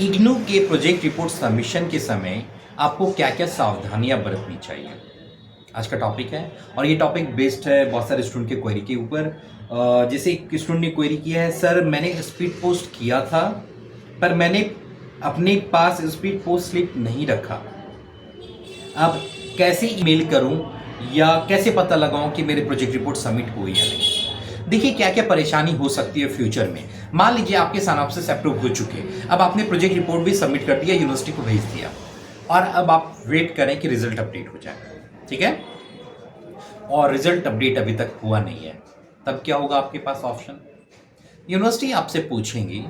इग्नू के project report submission के समय आपको क्या क्या सावधानियां बरतनी चाहिए, आज का टॉपिक है। और ये टॉपिक बेस्ड है बहुत सारे स्टूडेंट के क्वेरी के ऊपर। जैसे एक स्टूडेंट ने क्वेरी किया है, सर मैंने स्पीड पोस्ट किया था पर मैंने अपने पास स्पीड पोस्ट स्लिप नहीं रखा, अब कैसे ईमेल करूं या कैसे पता लगाऊं कि मेरे प्रोजेक्ट रिपोर्ट सबमिट हुई या नहीं। देखिए क्या क्या परेशानी हो सकती है फ्यूचर में। मान लीजिए आपके सिनॉप्सिस अप्रूव हो चुके, अब आपने प्रोजेक्ट रिपोर्ट भी सबमिट कर दिया, यूनिवर्सिटी को भेज दिया और अब आप वेट करें कि रिजल्ट अपडेट हो जाए, ठीक है, और रिजल्ट अपडेट अभी तक हुआ नहीं है। तब क्या होगा आपके पास ऑप्शन, यूनिवर्सिटी आपसे पूछेंगी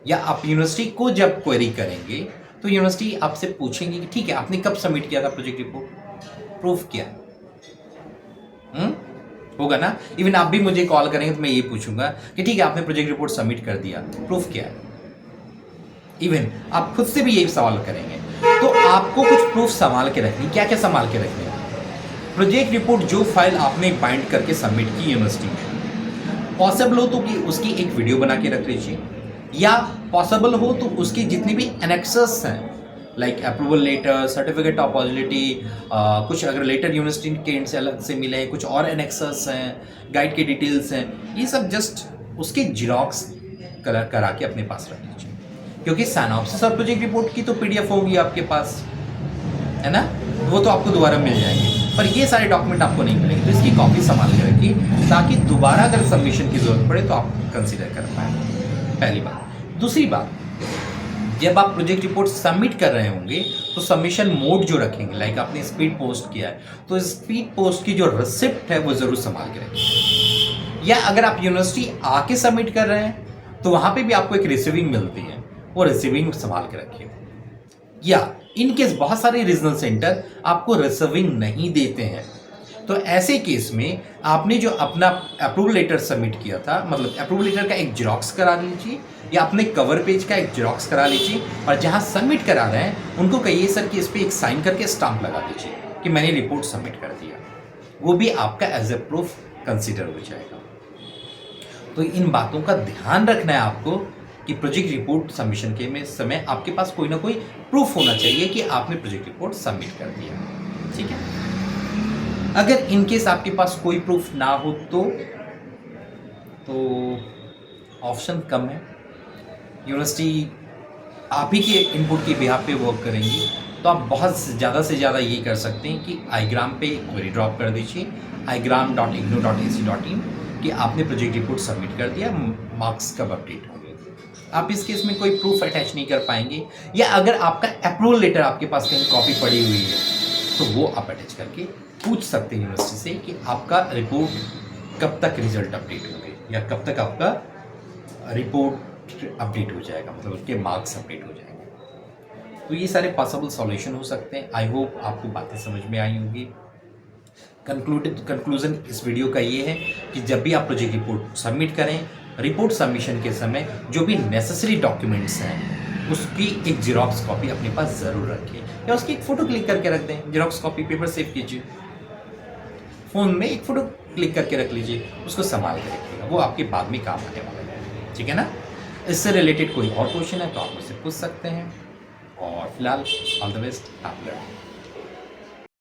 या आप यूनिवर्सिटी को जब क्वेरी करेंगे तो यूनिवर्सिटी आपसे पूछेंगे कि ठीक है आपने कब सबमिट किया था प्रोजेक्ट रिपोर्ट, प्रूफ क्या होगा ना। इवन आप भी मुझे कॉल करेंगे तो मैं ये पूछूंगा कि ठीक है आपने प्रोजेक्ट रिपोर्ट सबमिट कर दिया, प्रूफ क्या है। इवन आप खुद से भी यही सवाल करेंगे, तो आपको कुछ प्रूफ संभाल के रखनी। क्या क्या संभाल के रखने, प्रोजेक्ट रिपोर्ट जो फाइल आपने बाइंड करके सबमिट की यूनिवर्सिटी में, पॉसिबल हो तो कि उसकी एक वीडियो बना के रख लीजिए, या पॉसिबल हो तो उसके जितने भी एनेक्सर्स हैं like approval letter, certificate of positivity, कुछ अगर लेटर यूनिवर्सिटी के एंड से अलग से मिले, कुछ और एनेक्सर्स हैं, गाइड के डिटेल्स हैं, ये सब जस्ट उसके जिरोक्स करा के अपने पास रख लीजिए, क्योंकि सिनॉप्सिस और प्रोजेक्ट रिपोर्ट की तो पीडीएफ होगी आपके पास, है ना, वो तो आपको दोबारा मिल जाएंगे, पर ये सारे डॉक्यूमेंट आपको नहीं मिलेंगे, तो इसकी कॉपी संभाल के रखिए ताकि दोबारा अगर सबमिशन की जरूरत पड़े तो आप कंसिडर कर पाए, पहली बात। दूसरी बात, जब आप प्रोजेक्ट रिपोर्ट सबमिट कर रहे होंगे तो सबमिशन मोड जो रखेंगे, लाइक आपने स्पीड पोस्ट किया है तो स्पीड पोस्ट की जो रिसिप्ट है वो जरूर संभाल के रखें, या अगर आप यूनिवर्सिटी आके सबमिट कर रहे हैं तो वहां पे भी आपको एक रिसीविंग मिलती है, वो रिसीविंग संभाल के रखिए। या इन केस बहुत सारे रीजनल सेंटर आपको रिसीविंग नहीं देते हैं, तो ऐसे केस में आपने जो अपना अप्रूवल लेटर सबमिट किया था, मतलब अप्रूवल लेटर का एक जेरॉक्स करा लीजिए या अपने कवर पेज का एक जेरॉक्स करा लीजिए, और जहां सबमिट करा रहे हैं उनको कहिए सर कि इस पर एक साइन करके स्टाम्प लगा दीजिए कि मैंने रिपोर्ट सबमिट कर दिया, वो भी आपका एज ए प्रूफ कंसिडर हो जाएगा। तो इन बातों का ध्यान रखना है आपको कि प्रोजेक्ट रिपोर्ट सबमिशन के में समय आपके पास कोई ना कोई प्रूफ होना चाहिए कि आपने प्रोजेक्ट रिपोर्ट सबमिट कर दिया, ठीक है। अगर इनकेस आपके पास कोई प्रूफ ना हो तो ऑप्शन कम है, यूनिवर्सिटी आप ही के इनपुट के बिहाफ पे वर्क करेंगी, तो आप बहुत ज़्यादा से ज़्यादा ये कर सकते हैं कि igram पे क्वेरी ड्रॉप कर दीजिए igram.ignou.ac.in कि आपने प्रोजेक्ट रिपोर्ट सबमिट कर दिया, मार्क्स कब अपडेट होंगे। आप इस केस में कोई प्रूफ अटैच नहीं कर पाएंगे, या अगर आपका अप्रूवल लेटर आपके पास कहीं कॉपी पड़ी हुई है तो वो आप अटैच करके पूछ सकते हैं यूनिवर्सिटी से कि आपका रिपोर्ट कब तक रिजल्ट अपडेट होंगे या कब तक आपका रिपोर्ट अपडेट हो जाएगा, मतलब उसके मार्क्स अपडेट हो जाएंगे। तो ये सारे पॉसिबल सॉल्यूशन हो सकते हैं। आई होप आपको बातें समझ में आई होंगी। कंक्लूजन इस वीडियो का ये है कि जब भी आप प्रोजेक्ट रिपोर्ट सबमिट करें, रिपोर्ट सबमिशन के समय जो भी नेसेसरी डॉक्यूमेंट्स हैं उसकी एक जीरोक्स कॉपी अपने पास ज़रूर रखें, या उसकी एक फ़ोटो क्लिक करके रख दें। जीरोक्स कॉपी पेपर सेव कीजिए, फ़ोन में एक फ़ोटो क्लिक करके रख लीजिए, उसको संभाल के रखिएगा, वो आपके बाद में काम आने वाला है, ठीक है ना। इससे रिलेटेड कोई और क्वेश्चन है तो आप मुझसे पूछ सकते हैं, और फिलहाल ऑल द बेस्ट, आप लर्न।